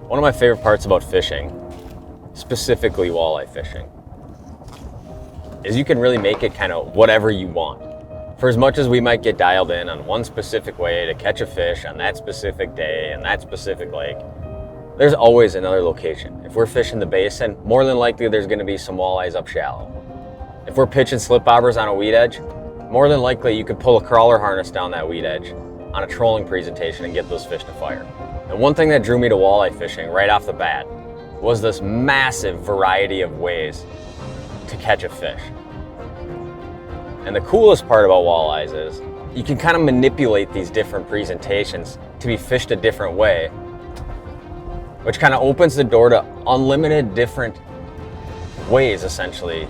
One of my favorite parts about fishing, specifically walleye fishing, is you can really make it kind of whatever you want. For as much as we might get dialed in on one specific way to catch a fish on that specific day and that specific lake, there's always another location. If we're fishing the basin, more than likely there's going to be some walleyes up shallow. If we're pitching slip bobbers on a weed edge, more than likely you could pull a crawler harness down that weed edge on a trolling presentation and get those fish to fire. And one thing that drew me to walleye fishing right off the bat was this massive variety of ways to catch a fish. And the coolest part about walleyes is you can kind of manipulate these different presentations to be fished a different way, which kind of opens the door to unlimited different ways, essentially,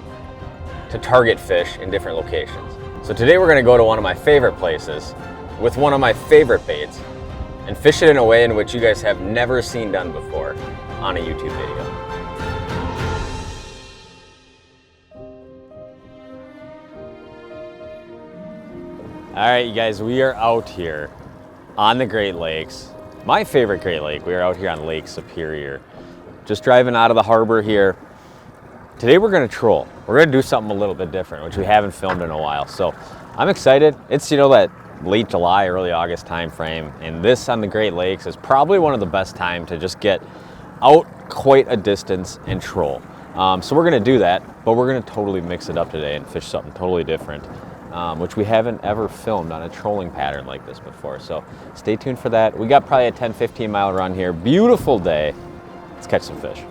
to target fish in different locations. So today we're going to go to one of my favorite places with one of my favorite baits and fish it in a way in which you guys have never seen done before on a YouTube video. All right, you guys, we are out here on the Great Lakes. My favorite Great Lake. We are out here on Lake Superior. Just driving out of the harbor here. Today we're gonna troll. We're gonna do something a little bit different, which we haven't filmed in a while. So I'm excited. It's, that late July, early August time frame, and this on the Great Lakes is probably one of the best times to just get out quite a distance and troll. So we're gonna do that, but we're gonna totally mix it up today and fish something totally different, which we haven't ever filmed on a trolling pattern like this before. So stay tuned for that. We got probably a 10-15 mile run here. Beautiful day. Let's catch some fish.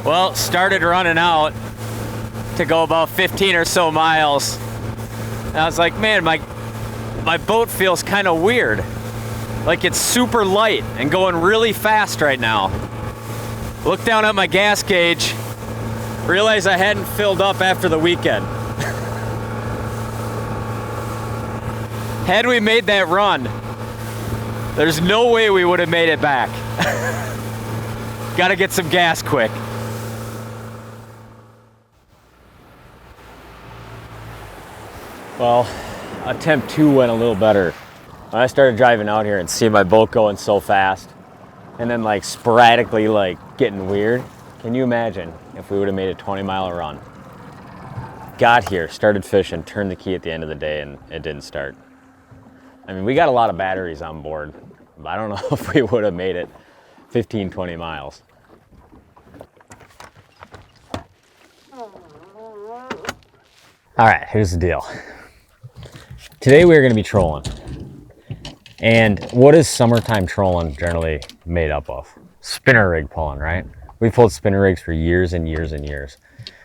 Well, started running out to go about 15 or so miles. And I was like, man, my boat feels kind of weird. Like it's super light and going really fast right now. Look down at my gas gauge, realized I hadn't filled up after the weekend. Had we made that run, there's no way we would have made it back. Gotta get some gas quick. Well, attempt 2 went a little better. When I started driving out here and seeing my boat going so fast and then like sporadically like getting weird, can you imagine if we would have made a 20-mile run? Got here, started fishing, turned the key at the end of the day, and it didn't start. I mean, we got a lot of batteries on board, but I don't know if we would have made it 15, 20 miles. All right, here's the deal. Today we're gonna be trolling. And what is summertime trolling generally made up of? Spinner rig pulling, right? We've pulled spinner rigs for years and years and years.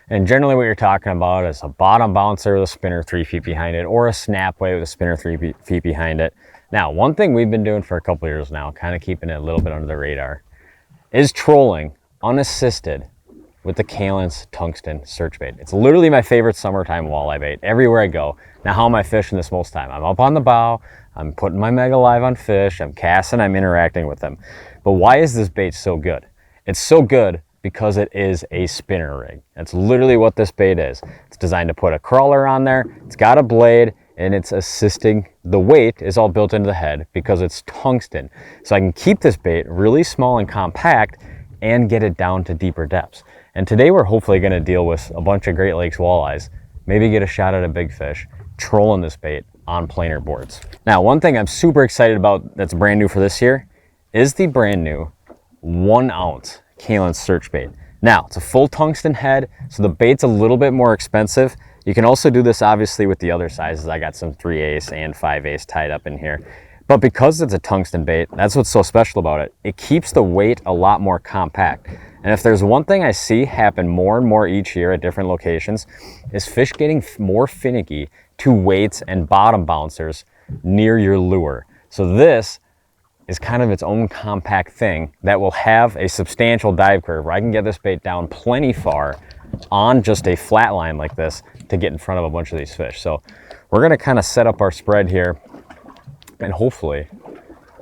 And generally what you're talking about is a bottom bouncer with a spinner 3 feet behind it, or a snapway with a spinner 3 feet behind it. Now, one thing we've been doing for a couple years now, kind of keeping it a little bit under the radar, is trolling unassisted with the Kalins Tungsten Search Bait. It's literally my favorite summertime walleye bait everywhere I go. Now, how am I fishing this most time? I'm up on the bow, I'm putting my Mega Live on fish, I'm casting, I'm interacting with them. But why is this bait so good? It's so good because it is a spinner rig. That's literally what this bait is. It's designed to put a crawler on there, it's got a blade, and it's assisting. The weight is all built into the head because it's tungsten. So I can keep this bait really small and compact and get it down to deeper depths. And today we're hopefully going to deal with a bunch of Great Lakes walleyes, maybe get a shot at a big fish, trolling this bait on planer boards. Now, one thing I'm super excited about that's brand new for this year is the brand new 1 ounce Kalins Search Bait. Now, it's a full tungsten head, so the bait's a little bit more expensive. You can also do this obviously with the other sizes. I got some 3/8 and 5/8 tied up in here. But because it's a tungsten bait, that's what's so special about it. It keeps the weight a lot more compact. And if there's one thing I see happen more and more each year at different locations, is fish getting more finicky to weights and bottom bouncers near your lure. So this is kind of its own compact thing that will have a substantial dive curve where I can get this bait down plenty far on just a flat line like this to get in front of a bunch of these fish. So we're gonna kind of set up our spread here and hopefully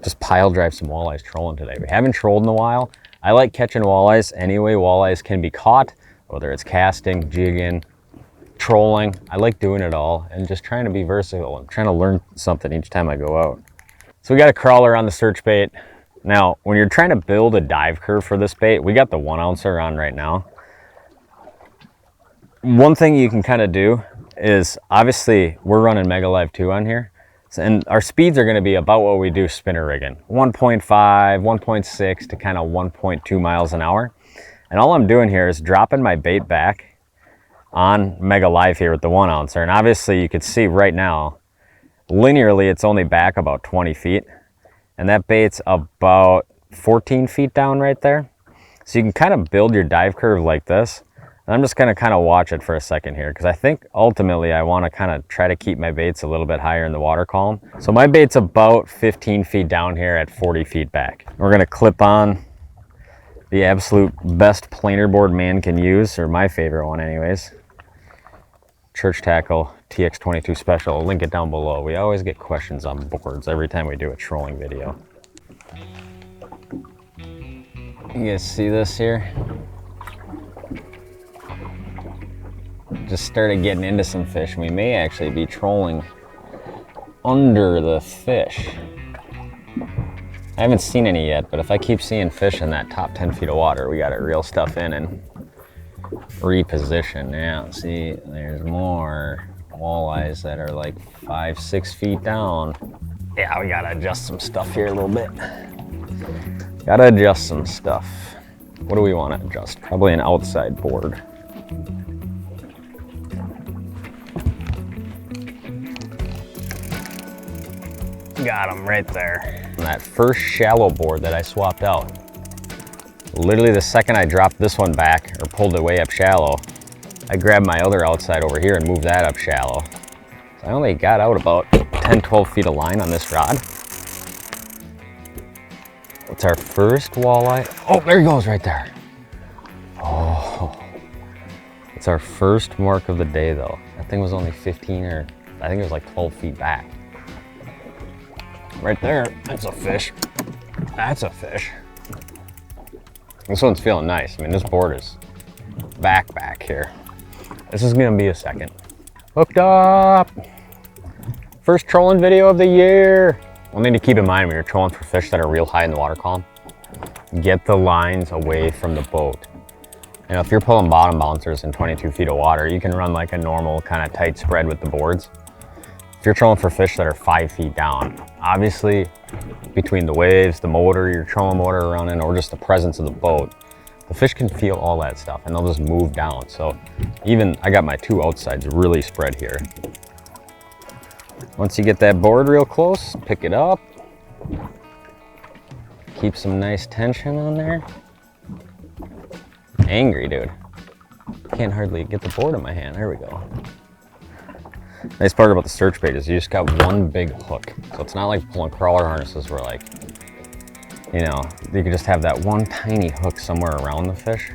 just pile drive some walleyes trolling today. We haven't trolled in a while. I like catching walleyes any way walleyes can be caught, whether it's casting, jigging, trolling. I like doing it all and just trying to be versatile and trying to learn something each time I go out. So we got a crawler on the search bait. Now, when you're trying to build a dive curve for this bait, we got the 1 ouncer on right now. One thing you can kind of do is, obviously we're running Mega Live 2 on here. And our speeds are going to be about what we do spinner rigging. 1.5, 1.6 to kind of 1.2 miles an hour. And all I'm doing here is dropping my bait back on Mega Live here with the 1 ouncer. And obviously you can see right now, linearly it's only back about 20 feet. And that bait's about 14 feet down right there. So you can kind of build your dive curve like this. And I'm just gonna kind of watch it for a second here, because I think ultimately I want to kind of try to keep my baits a little bit higher in the water column. So my bait's about 15 feet down here at 40 feet back. We're gonna clip on the absolute best planer board man can use, or my favorite one anyways. Church Tackle TX22 Special. I'll link it down below. We always get questions on boards every time we do a trolling video. You guys see this here? Just started getting into some fish. We may actually be trolling under the fish. I haven't seen any yet, but if I keep seeing fish in that top 10 feet of water, we got to reel stuff in and reposition. Now, see, there's more walleyes that are like 5-6 feet down. Yeah, we got to adjust some stuff here a little bit. Got to adjust some stuff. What do we want to adjust? Probably an outside board. Got him right there. And that first shallow board that I swapped out, literally the second I dropped this one back or pulled it way up shallow, I grabbed my other outside over here and moved that up shallow. So I only got out about 10-12 feet of line on this rod. It's our first walleye. Oh, there he goes right there. Oh, it's our first mark of the day though. That thing was only 15 or I think it was like 12 feet back. Right there, that's a fish. That's a fish. This one's feeling nice. I mean, this board is back here. This is gonna be a second. Hooked up. First trolling video of the year. One thing to keep in mind when you're trolling for fish that are real high in the water column, get the lines away from the boat. You know, if you're pulling bottom bouncers in 22 feet of water, you can run like a normal kind of tight spread with the boards. If you're trolling for fish that are 5 feet down, obviously between the waves, the motor, your trolling motor running, or just the presence of the boat, the fish can feel all that stuff and they'll just move down. So even I got my 2 outsides really spread here. Once you get that board real close, pick it up. Keep some nice tension on there. Angry, dude. Can't hardly get the board in my hand. There we go. Nice part about the search bait is you just got one big hook. So it's not like pulling crawler harnesses where, like, you know, you could just have that one tiny hook somewhere around the fish.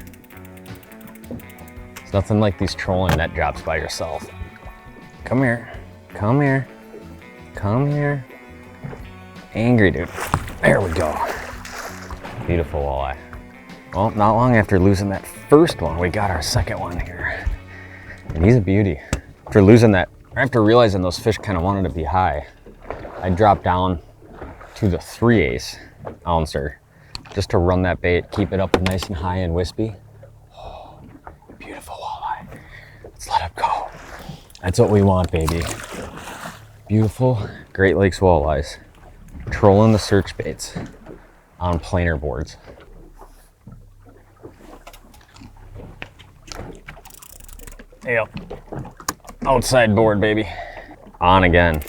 It's nothing like these trolling net jobs by yourself. Come here, come here, come here. Angry, dude. There we go. Beautiful walleye. Well, not long after losing that first one, we got our second one here. And he's a beauty. After losing that, after realizing those fish kind of wanted to be high, I dropped down to the 3/8 ouncer just to run that bait, keep it up nice and high and wispy. Oh, beautiful walleye. Let's let it go. That's what we want, baby. Beautiful Great Lakes walleyes. Trolling the search baits on planer boards. Yep. Outside board, baby. On again.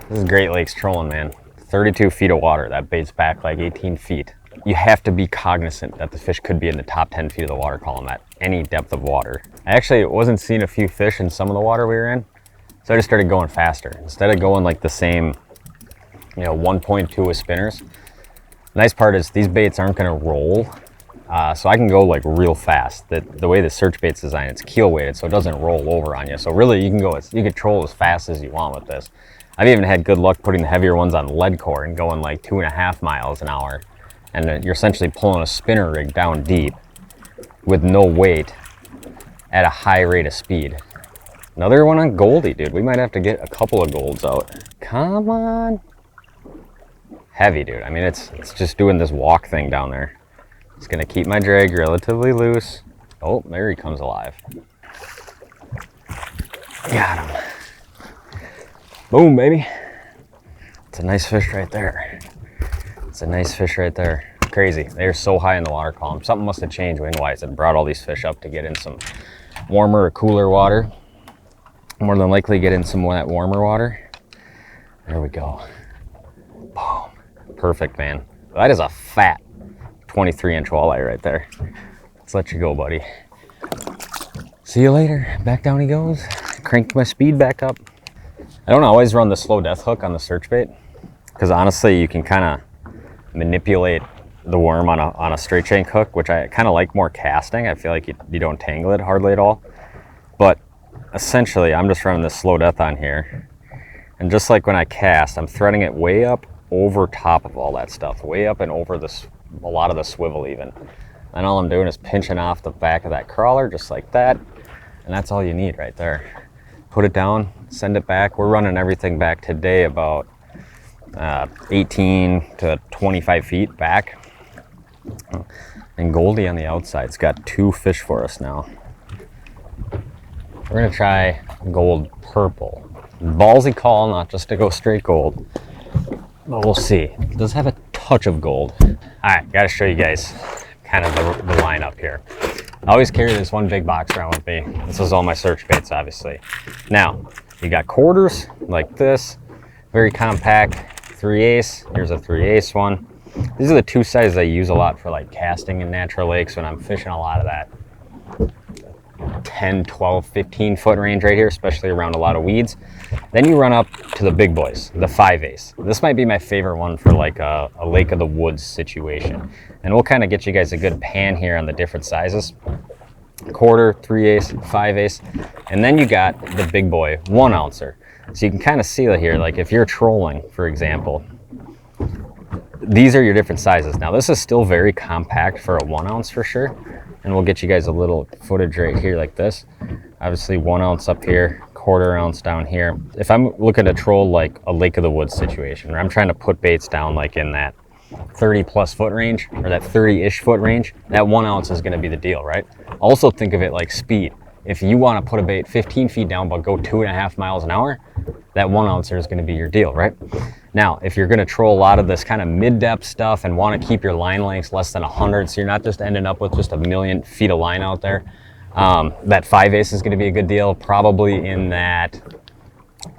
This is Great Lakes trolling, man. 32 feet of water. That bait's back like 18 feet. You have to be cognizant that the fish could be in the top 10 feet of the water column at any depth of water. I actually wasn't seeing a few fish in some of the water we were in, so I just started going faster. Instead of going like the same, you know, 1.2 with spinners. Nice part is these baits aren't gonna roll. So I can go like real fast. The way the search bait's designed, it's keel weighted, so it doesn't roll over on you. So really, you can troll as fast as you want with this. I've even had good luck putting the heavier ones on lead core and going like 2.5 miles an hour, And you're essentially pulling a spinner rig down deep with no weight at a high rate of speed. Another one on Goldie, dude. We might have to get a couple of golds out. Come on. Heavy, dude. I mean, it's just doing this walk thing down there. It's gonna keep my drag relatively loose. Oh, there he comes alive. Got him. Boom, baby. It's a nice fish right there. It's a nice fish right there. Crazy. They're so high in the water column. Something must have changed wind-wise and brought all these fish up to get in some warmer or cooler water. More than likely get in some of that warmer water. There we go. Boom. Perfect, man. That is a fat 23-inch walleye right there. Let's let you go, buddy. See you later. Back down he goes. Cranked my speed back up. I don't always run the slow death hook on the search bait because honestly you can kind of manipulate the worm on a straight shank hook, which I kind of like more casting. I feel like you don't tangle it hardly at all. But essentially I'm just running this slow death on here, and just like when I cast, I'm threading it way up over top of all that stuff, way up and over this, a lot of the swivel even. And all I'm doing is pinching off the back of that crawler just like that, and that's all you need right there. Put it down, send it back. We're running everything back today about 18 to 25 feet back. And Goldie on the outside's got 2 fish for us now. We're gonna try gold purple. Ballsy call, not just to go straight gold, but we'll see. It does have a touch of gold. All right, gotta show you guys kind of the lineup here. I always carry this one big box around with me. This is all my search baits, obviously. Now, you got quarters like this, very compact 3/8. Here's a 3/8 one. These are the 2 sizes I use a lot for like casting in natural lakes when I'm fishing a lot of that 10, 12, 15 foot range right here, especially around a lot of weeds. Then you run up to the big boys, the 5/8. This might be my favorite one for like a lake of the woods situation. And we'll kind of get you guys a good pan here on the different sizes. Quarter, 3/8, 5/8. And then you got the big boy 1 ouncer. So you can kind of see it here, like if you're trolling, for example, these are your different sizes. Now this is still very compact for a 1 ounce for sure. And we'll get you guys a little footage right here like this. Obviously 1 ounce up here, 1/4 ounce down here. If I'm looking to troll like a lake of the woods situation, where I'm trying to put baits down like in that 30+ foot range, or that 30-ish foot range, that 1 ounce is gonna be the deal, right? Also think of it like speed. If you wanna put a bait 15 feet down but go 2.5 miles an hour, that 1 ouncer is gonna be your deal, right? Now, if you're gonna troll a lot of this kind of mid-depth stuff and wanna keep your line lengths less than 100, so you're not just ending up with just a million feet of line out there, that 5/8 is gonna be a good deal, probably in that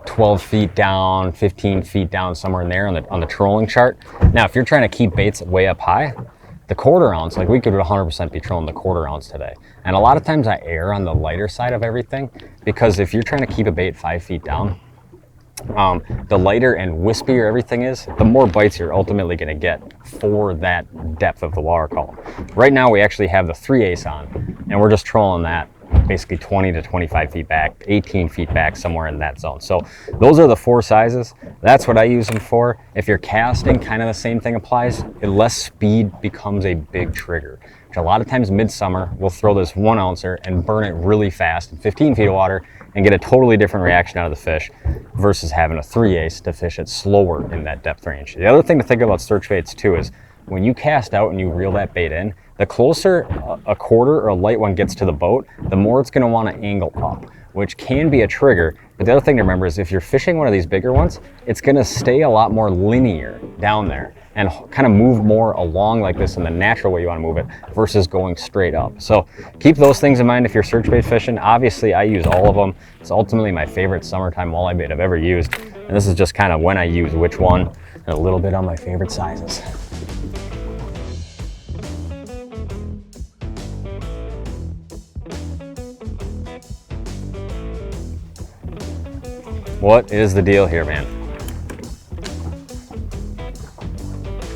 12 feet down, 15 feet down, somewhere in there on the trolling chart. Now, if you're trying to keep baits way up high, the 1/4 ounce, like we could 100% be trolling the 1/4 ounce today. And a lot of times I err on the lighter side of everything, because if you're trying to keep a bait 5 feet down, the lighter and wispier everything is, the more bites you're ultimately going to get for that depth of the water column. Right now we actually have the 3/8 on, and we're just trolling that basically 20 to 25 feet back, 18 feet back, somewhere in that zone. So those are the 4 sizes. That's what I use them for. If you're casting, kind of the same thing applies. Less speed becomes a big trigger. Which a lot of times midsummer, we'll throw this 1 ouncer and burn it really fast in 15 feet of water and get a totally different reaction out of the fish versus having a 3/8 to fish it slower in that depth range. The other thing to think about search baits too is when you cast out and you reel that bait in, the closer a quarter or a light one gets to the boat, the more it's going to want to angle up, which can be a trigger. But the other thing to remember is if you're fishing one of these bigger ones, it's going to stay a lot more linear down there and kind of move more along like this in the natural way you want to move it versus going straight up. So keep those things in mind if you're search bait fishing. Obviously I use all of them. It's ultimately my favorite summertime walleye bait I've ever used. And this is just kind of when I use which one and a little bit on my favorite sizes. What is the deal here, man?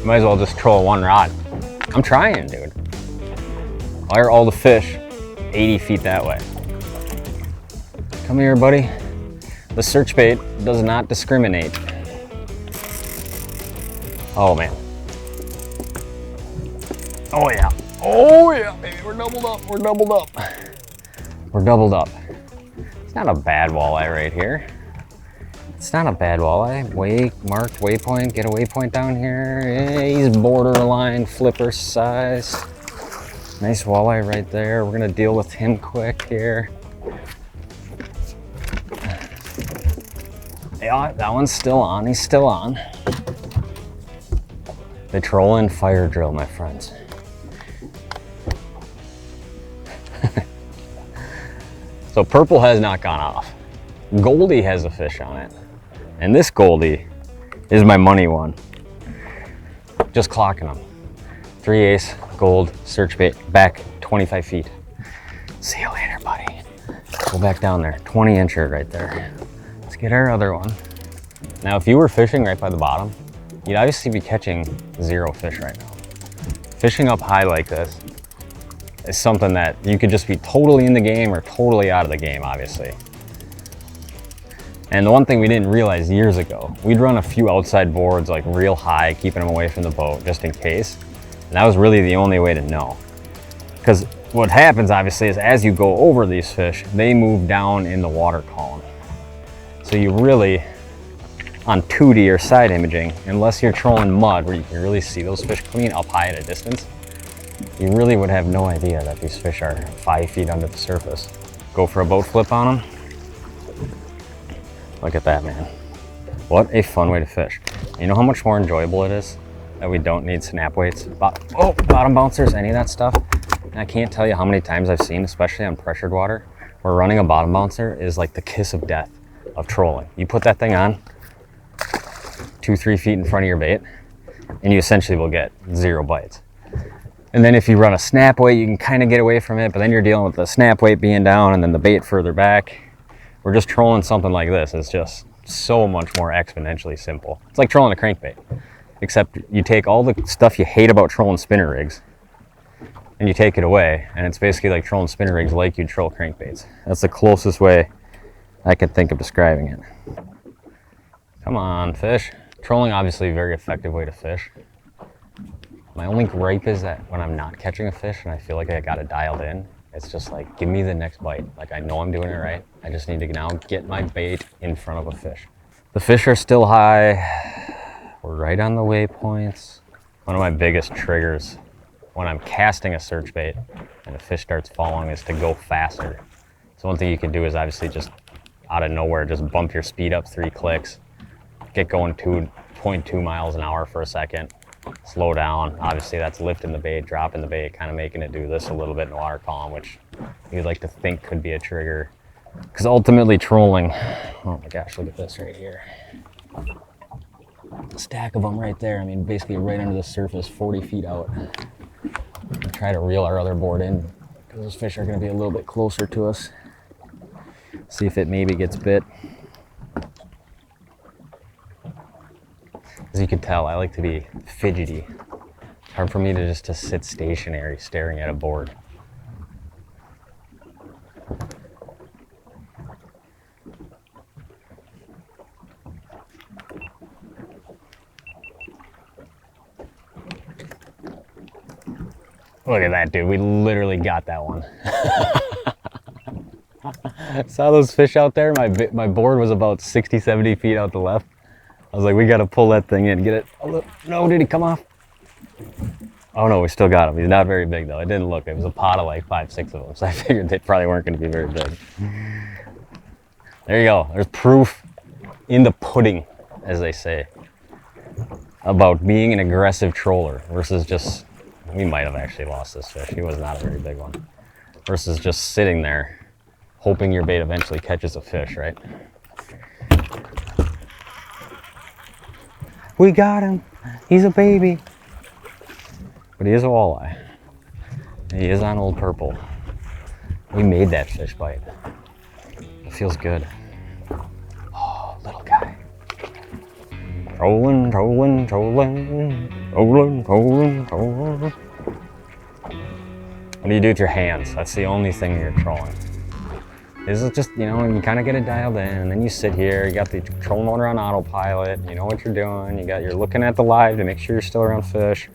Might as well just troll 1 rod. I'm trying, dude. Why are all the fish 80 feet that way? Come here, buddy. The search bait does not discriminate. Oh, man. Oh yeah. Oh yeah, baby, we're doubled up, we're doubled up. We're doubled up. It's not a bad walleye right here. It's not a bad walleye. Marked waypoint, get a waypoint down here. Yeah, he's borderline flipper size. Nice walleye right there. We're gonna deal with him quick here. Yeah, that one's still on, he's still on. The trolling fire drill, my friends. So purple has not gone off. Goldie has a fish on it. And this Goldie is my money one. Just clocking them. 3/8 gold search bait, back 25 feet. See you later, buddy. Go back down there, 20-incher right there. Let's get our other one. Now, if you were fishing right by the bottom, you'd obviously be catching 0 fish right now. Fishing up high like this is something that you could just be totally in the game or totally out of the game, obviously. And the one thing we didn't realize years ago, we'd run a few outside boards like real high, keeping them away from the boat just in case. And that was really the only way to know. Because what happens obviously is as you go over these fish, they move down in the water column. So you really, on 2D or side imaging, unless you're trolling mud where you can really see those fish clean up high at a distance, you really would have no idea that these fish are 5 feet under the surface. Go for a boat flip on them. Look at that, man. What a fun way to fish. You know how much more enjoyable it is that we don't need snap weights? Bottom bouncers, any of that stuff. And I can't tell you how many times I've seen, especially on pressured water, where running a bottom bouncer is like the kiss of death of trolling. You put that thing on 2-3 feet in front of your bait, and you essentially will get 0 bites. And then if you run a snap weight, you can kind of get away from it, but then you're dealing with the snap weight being down and then the bait further back. We're just trolling something like this. It's just so much more exponentially simple. It's like trolling a crankbait, except you take all the stuff you hate about trolling spinner rigs and you take it away, and it's basically like trolling spinner rigs like you'd troll crankbaits. That's the closest way I can think of describing it. Come on, fish. Trolling, obviously, a very effective way to fish. My only gripe is that when I'm not catching a fish and I feel like I got it dialed in, it's just like, give me the next bite. Like, I know I'm doing it right. I just need to now get my bait in front of a fish. The fish are still high. We're right on the waypoints. One of my biggest triggers when I'm casting a search bait and a fish starts following is to go faster. So one thing you can do is obviously just out of nowhere, just bump your speed up 3 clicks, get going 2.2 miles an hour for a second, slow down. Obviously that's lifting the bait, dropping the bait, kind of making it do this a little bit in the water column, which you'd like to think could be a trigger. Because ultimately trolling, oh my gosh, look at this right here. A stack of them right there. I mean, basically right under the surface, 40 feet out. I'll try to reel our other board in because those fish are going to be a little bit closer to us. See if it maybe gets bit. As you can tell, I like to be fidgety. It's hard for me to just sit stationary staring at a board. Look at that, dude. We literally got that one. Saw those fish out there. My board was about 60, 70 feet out the left. I was like, we got to pull that thing in, get it. Oh, look. No, did he come off? Oh no, we still got him. He's not very big though. It didn't look. It was a pot of like 5, 6 of them. So I figured they probably weren't going to be very big. There you go. There's proof in the pudding, as they say, about being an aggressive troller versus just, we might have actually lost this fish. He was not a very big one. Versus just sitting there, hoping your bait eventually catches a fish, right? We got him. He's a baby. But he is a walleye. He is on Old Purple. We made that fish bite. It feels good. Oh, little guy. Trolling, trolling, trolling, trolling, trolling, trolling. What do you do with your hands? That's the only thing you're trolling. This is just, you know, you kind of get it dialed in, and then you sit here, you got the troll motor on autopilot, you know what you're doing, you're looking at the live to make sure you're still around fish.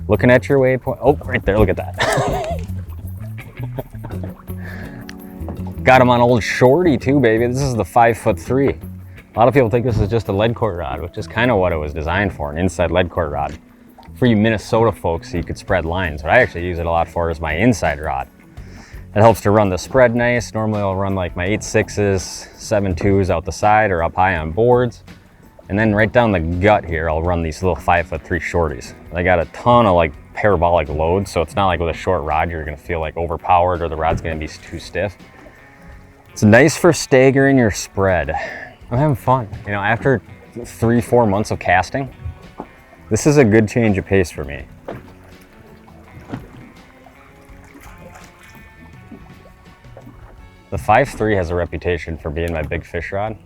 Looking at your waypoint. Oh, right there, look at that. Got him on old shorty too, baby. This is the 5'3". A lot of people think this is just a lead core rod, which is kind of what it was designed for, an inside lead core rod. For you Minnesota folks, so you could spread lines. What I actually use it a lot for is my inside rod. It helps to run the spread nice. Normally I'll run like my 8.6s, 7.2s out the side or up high on boards. And then right down the gut here, I'll run these little 5'3" shorties. They got a ton of like parabolic load, so it's not like with a short rod, you're gonna feel like overpowered or the rod's gonna be too stiff. It's nice for staggering your spread. I'm having fun. You know, after 3-4 months of casting, this is a good change of pace for me. The 5'3" has a reputation for being my big fish rod.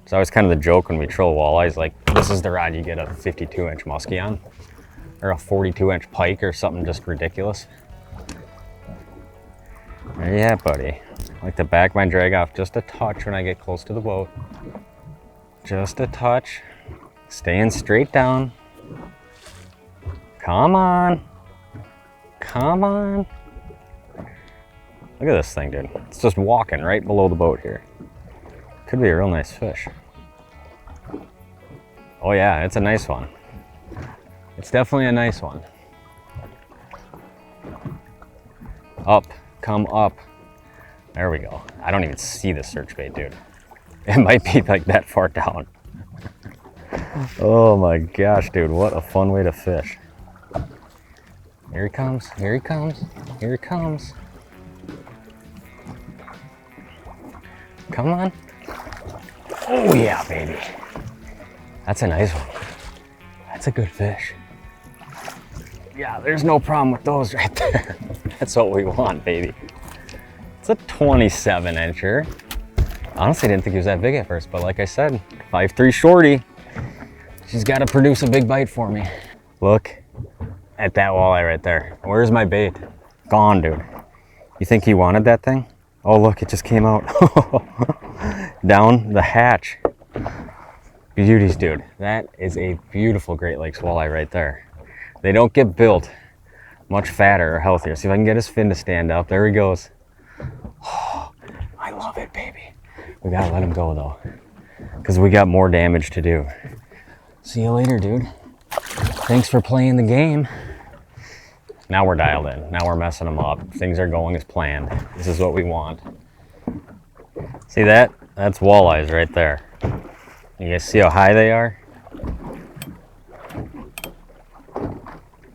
It's always kind of the joke when we troll walleyes, like this is the rod you get a 52-inch muskie on, or a 42-inch pike or something just ridiculous. There you have, buddy. I like to back my drag off just a touch when I get close to the boat. Just a touch. Staying straight down. Come on. Come on. Look at this thing, dude. It's just walking right below the boat here. Could be a real nice fish. Oh yeah, it's a nice one. It's definitely a nice one. Up, come up. There we go. I don't even see the search bait, dude. It might be like that far down. Oh my gosh, dude, what a fun way to fish. Here he comes, here he comes, here he comes. Come on. Oh yeah, baby. That's a nice one. That's a good fish. Yeah, there's no problem with those right there. That's what we want, baby. It's a 27-incher. Honestly, I didn't think he was that big at first, but like I said, 5'3" shorty. She's got to produce a big bite for me. Look at that walleye right there. Where's my bait? Gone, dude. You think he wanted that thing? Oh, look, it just came out. Down the hatch. Beauties, dude. That is a beautiful Great Lakes walleye right there. They don't get built much fatter or healthier. See if I can get his fin to stand up. There he goes. Oh, I love it, baby. We gotta let him go though, because we got more damage to do. See you later, dude. Thanks for playing the game. Now we're dialed in. Now we're messing them up. Things are going as planned. This is what we want. See that? That's walleyes right there. You guys see how high they are?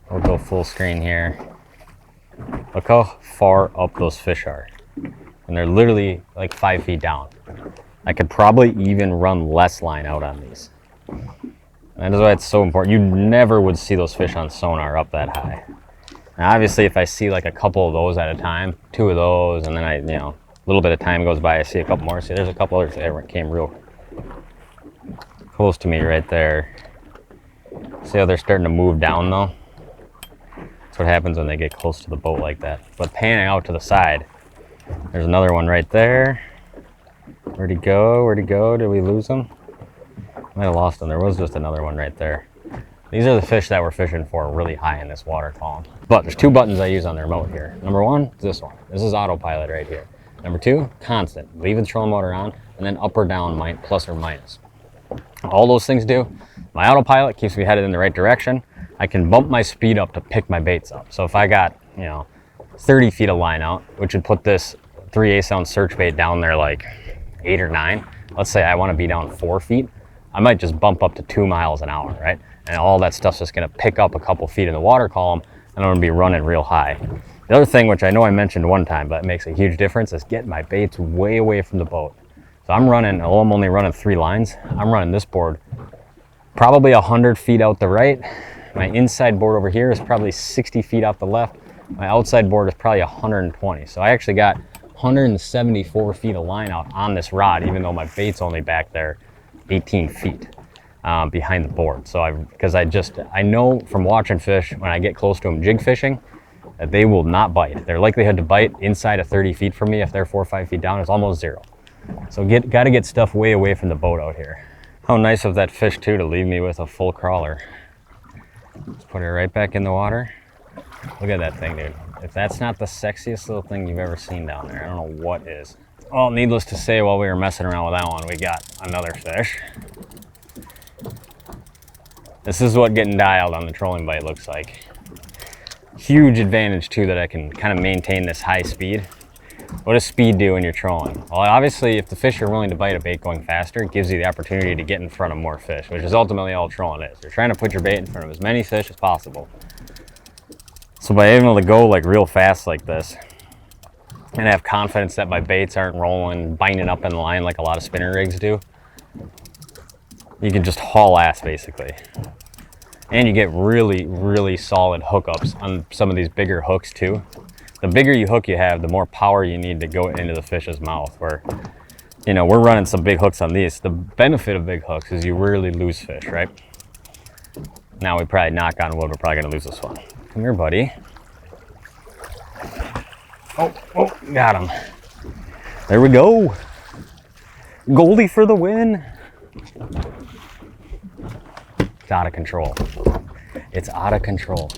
We'll go full screen here. Look how far up those fish are. And they're literally like 5 feet down. I could probably even run less line out on these. And that is why it's so important. You never would see those fish on sonar up that high. Now obviously if I see like a couple of those at a time, 2 of those, and then I, you know, a little bit of time goes by, I see a couple more. See, there's a couple others that came real close to me right there. See how they're starting to move down though? That's what happens when they get close to the boat like that. But panning out to the side, there's another one right there. Where'd he go? Where'd he go? Did we lose him? Might have lost him. There was just another one right there. These are the fish that we're fishing for really high in this water column. But there's 2 buttons I use on the remote here. Number 1 is this one. This is autopilot right here. Number 2, constant. Leave the trolling motor on, and then up or down, plus or minus. All those things do. My autopilot keeps me headed in the right direction. I can bump my speed up to pick my baits up. So if I got, you know, 30 feet of line out, which would put this 3/8 ounce search bait down there like 8 or 9. Let's say I want to be down 4 feet. I might just bump up to 2 miles an hour, right? And all that stuff's just going to pick up a couple feet in the water column, and I'm going to be running real high. The other thing, which I know I mentioned one time, but it makes a huge difference, is getting my baits way away from the boat. So I'm running, although I'm only running 3 lines, I'm running this board probably 100 feet out the right. My inside board over here is probably 60 feet off the left. My outside board is probably 120. So I actually got 174 feet of line out on this rod, even though my bait's only back there 18 feet behind the board. So because I know from watching fish, when I get close to them jig fishing, that they will not bite. Their likelihood to bite inside of 30 feet from me, if they're 4 or 5 feet down, is almost 0. So got to get stuff way away from the boat out here. How nice of that fish too to leave me with a full crawler. Let's put it right back in the water. Look at that thing, dude. If that's not the sexiest little thing you've ever seen down there, I don't know what is. Well, needless to say, while we were messing around with that one, we got another fish. This is what getting dialed on the trolling bite looks like. Huge advantage too that I can kind of maintain this high speed. What does speed do when you're trolling? Well, obviously, if the fish are willing to bite a bait going faster, it gives you the opportunity to get in front of more fish, which is ultimately all trolling is. You're trying to put your bait in front of as many fish as possible. So by being able to go like real fast like this, and have confidence that my baits aren't rolling, binding up in the line like a lot of spinner rigs do, you can just haul ass basically. And you get really, really solid hookups on some of these bigger hooks too. The bigger hook you have, the more power you need to go into the fish's mouth. Where, you know, we're running some big hooks on these. The benefit of big hooks is you rarely lose fish, right? Now we probably, knock on wood, we're probably gonna lose this one. Come here, buddy. Oh, got him. There we go. Goldie for the win. It's out of control. It's out of control.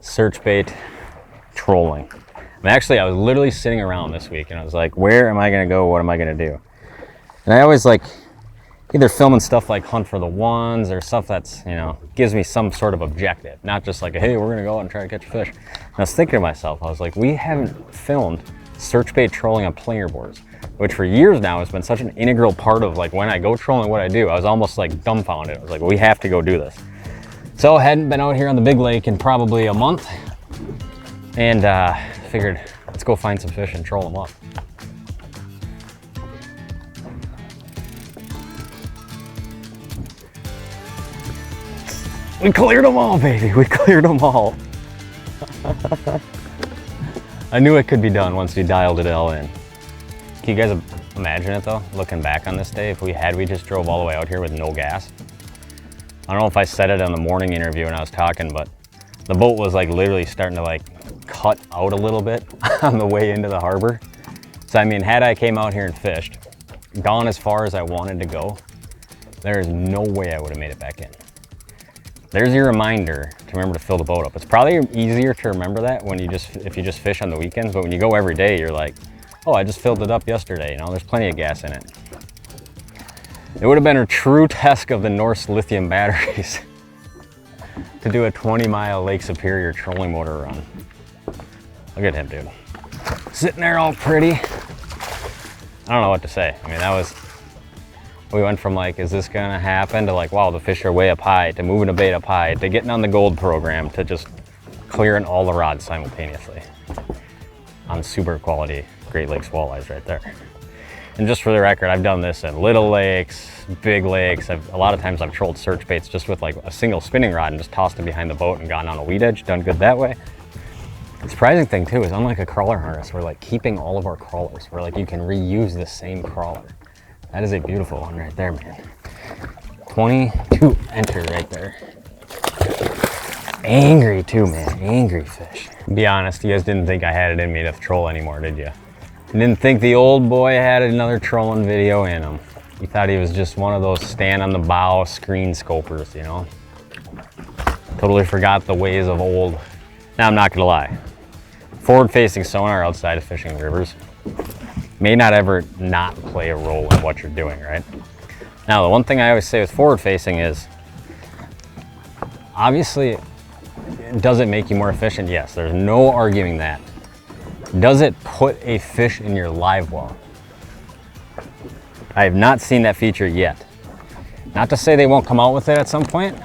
Search bait, trolling. Actually, I was literally sitting around this week and I was like, where am I gonna go? What am I gonna do? And I always like either filming stuff like Hunt for the Ones or stuff that's, you know, gives me some sort of objective, not just like, hey, we're gonna go out and try to catch a fish. And I was thinking to myself, I was like, we haven't filmed search bait trolling on planer boards, which for years now has been such an integral part of like when I go trolling, what I do. I was almost like dumbfounded. I was like, we have to go do this. So I hadn't been out here on the big lake in probably a month, and figured let's go find some fish and troll them up. We cleared them all, baby. We cleared them all. I knew it could be done once we dialed it all in. Can you guys imagine it though, looking back on this day, if we just drove all the way out here with no gas? I don't know if I said it on the morning interview when I was talking, but the boat was like literally starting to like cut out a little bit on the way into the harbor. So I mean, had I came out here and fished, gone as far as I wanted to go, there is no way I would have made it back in. There's your reminder to remember to fill the boat up. It's probably easier to remember that when if you just fish on the weekends, but when you go every day, you're like, oh, I just filled it up yesterday. You know, there's plenty of gas in it. It would have been a true test of the Norse lithium batteries to do a 20-mile Lake Superior trolling motor run. Look at him, dude. Sitting there all pretty. I don't know what to say. I mean, we went from like, is this gonna happen, to like, wow, the fish are way up high, to moving a bait up high, to getting on the gold program, to just clearing all the rods simultaneously on super quality Great Lakes walleyes right there. And just for the record, I've done this in little lakes, big lakes. A lot of times I've trolled search baits just with like a single spinning rod and just tossed them behind the boat and gone on a weed edge, done good that way. The surprising thing too is, unlike a crawler harness, we're like keeping all of our crawlers. We're like, you can reuse the same crawler. That is a beautiful one right there, man. 22 enter right there. Angry too, man, angry fish. Be honest, you guys didn't think I had it in me to troll anymore, did you? You didn't think the old boy had another trolling video in him. You thought he was just one of those stand on the bow screen scopers, you know? Totally forgot the ways of old. Now, I'm not gonna lie. Forward-facing sonar outside of fishing rivers may not ever not play a role in what you're doing, right? Now, the one thing I always say with forward-facing is, obviously, does it make you more efficient? Yes, there's no arguing that. Does it put a fish in your live well? I have not seen that feature yet. Not to say they won't come out with it at some point,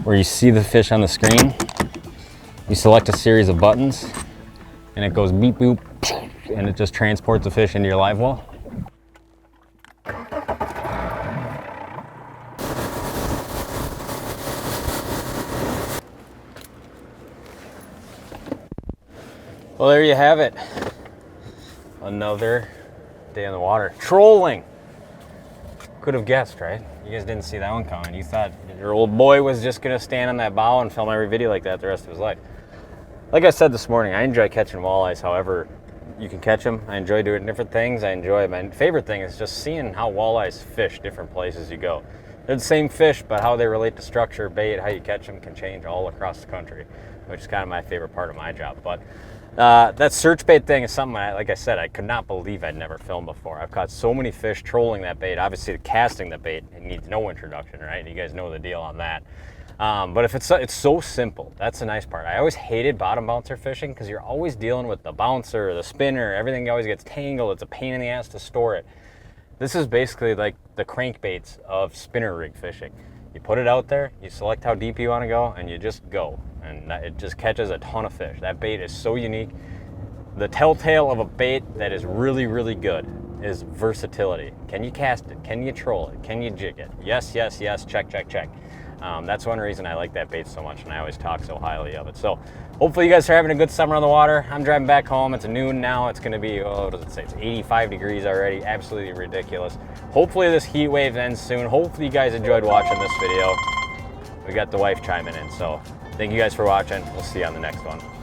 where you see the fish on the screen, you select a series of buttons, and it goes beep boop, and it just transports the fish into your live well. Well, there you have it. Another day on the water. Trolling. Could have guessed, right? You guys didn't see that one coming. You thought your old boy was just gonna stand on that bow and film every video like that the rest of his life. Like I said this morning, I enjoy catching walleyes however you can catch them. I enjoy doing different things. My favorite thing is just seeing how walleyes fish different places you go. They're the same fish, but how they relate to structure, bait, how you catch them can change all across the country, which is kind of my favorite part of my job. But that search bait thing is something, like I said, I could not believe I'd never filmed before. I've caught so many fish trolling that bait. Obviously, casting the bait, it needs no introduction, right? You guys know the deal on that. But if it's so simple, that's the nice part. I always hated bottom bouncer fishing because you're always dealing with the bouncer, the spinner, everything always gets tangled. It's a pain in the ass to store it. This is basically like the crankbaits of spinner rig fishing. You put it out there, you select how deep you want to go, and you just go. And it just catches a ton of fish. That bait is so unique. The telltale of a bait that is really, really good is versatility. Can you cast it? Can you troll it? Can you jig it? Yes, yes, yes, check, check, check. That's one reason I like that bait so much, and I always talk so highly of it. So hopefully you guys are having a good summer on the water. I'm driving back home. It's noon now. It's going to be, oh, what does it say? It's 85 degrees already. Absolutely ridiculous. Hopefully this heat wave ends soon. Hopefully you guys enjoyed watching this video. We got the wife chiming in. So thank you guys for watching. We'll see you on the next one.